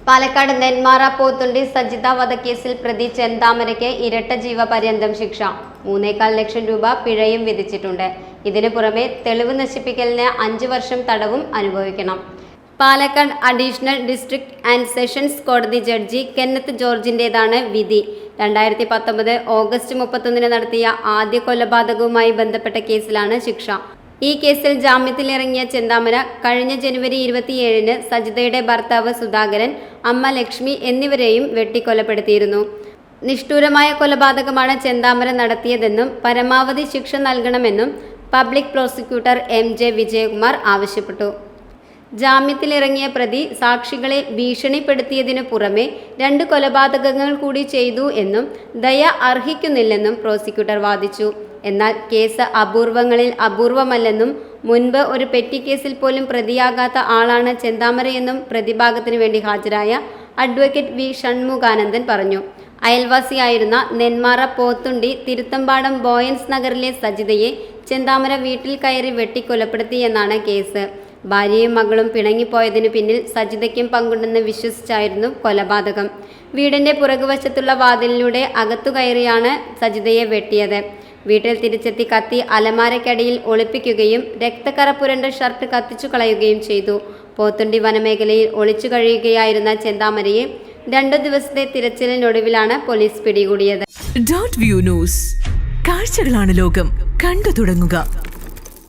പാലക്കാട് നെന്മാറ പോത്തുണ്ടി സജിത വധക്കേസിൽ പ്രതി ചെന്താമരയ്ക്ക് ഇരട്ട ജീവപര്യന്തം ശിക്ഷ 3.25 ലക്ഷം രൂപ പിഴയും വിധിച്ചിട്ടുണ്ട്. ഇതിനു പുറമെ തെളിവ് നശിപ്പിക്കലിന് 5 വർഷം തടവും അനുഭവിക്കണം. Palakkad additional district and sessions കോടതി ജഡ്ജി കെന്നത്ത് ജോർജിൻ്റേതാണ് വിധി. 2019 ഓഗസ്റ്റ് 31 നടത്തിയ ആദ്യ കൊലപാതകവുമായി ബന്ധപ്പെട്ട കേസിലാണ് ശിക്ഷ. ഈ കേസിൽ ജാമ്യത്തിലിറങ്ങിയ ചെന്താമര കഴിഞ്ഞ ജനുവരി 27-ന് സജിതയുടെ ഭർത്താവ് സുധാകരൻ, അമ്മ ലക്ഷ്മി എന്നിവരെയും വെട്ടിക്കൊലപ്പെടുത്തിയിരുന്നു. നിഷ്ഠൂരമായ കൊലപാതകമാണ് ചെന്താമര നടത്തിയതെന്നും പരമാവധി ശിക്ഷ നൽകണമെന്നും പബ്ലിക് പ്രോസിക്യൂട്ടർ MJ വിജയകുമാർ ആവശ്യപ്പെട്ടു. ജാമ്യത്തിലിറങ്ങിയ പ്രതി സാക്ഷികളെ ഭീഷണിപ്പെടുത്തിയതിനു പുറമെ 2 കൊലപാതകങ്ങൾ കൂടി ചെയ്തു എന്നും ദയ അർഹിക്കുന്നില്ലെന്നും പ്രോസിക്യൂട്ടർ വാദിച്ചു. എന്നാൽ കേസ് അപൂർവങ്ങളിൽ അപൂർവമല്ലെന്നും മുൻപ് ഒരു പെറ്റി കേസിൽ പോലും പ്രതിയാകാത്ത ആളാണ് ചെന്താമരയെന്നും പ്രതിഭാഗത്തിനു വേണ്ടി ഹാജരായ അഡ്വക്കേറ്റ് V ഷൺമുഖാനന്ദൻ പറഞ്ഞു. അയൽവാസിയായിരുന്ന നെന്മാറ പോത്തുണ്ടി തിരുത്തമ്പാടം ബോയൻസ് നഗറിലെ സജിതയെ ചെന്താമര വീട്ടിൽ കയറി വെട്ടിക്കൊലപ്പെടുത്തിയെന്നാണ് കേസ്. ഭാര്യയും മകളും പിണങ്ങിപ്പോയതിനു പിന്നിൽ സജിതയ്ക്കും പങ്കുണ്ടെന്ന് വിശ്വസിച്ചായിരുന്നു കൊലപാതകം. വീടിന്റെ പുറകുവശത്തുള്ള വാതിലിലൂടെ അകത്തു കയറിയാണ് സജിതയെ വെട്ടിയത്. വീട്ടിൽ തിരിച്ചെത്തി കത്തി അലമാരയ്ക്കടിയിൽ ഒളിപ്പിക്കുകയും രക്തക്കറ പുരണ്ട ഷർട്ട് കത്തിച്ചു കളയുകയും ചെയ്തു. പോത്തുണ്ടി വനമേഖലയിൽ ഒളിച്ചു കഴിയുകയായിരുന്ന ചെന്താമരയെ 2 ദിവസത്തെ തിരച്ചിലിനൊടുവിലാണ് പോലീസ് പിടികൂടിയത്. കാഴ്ചകളാണ് ലോകം, കണ്ടു തുടങ്ങുക.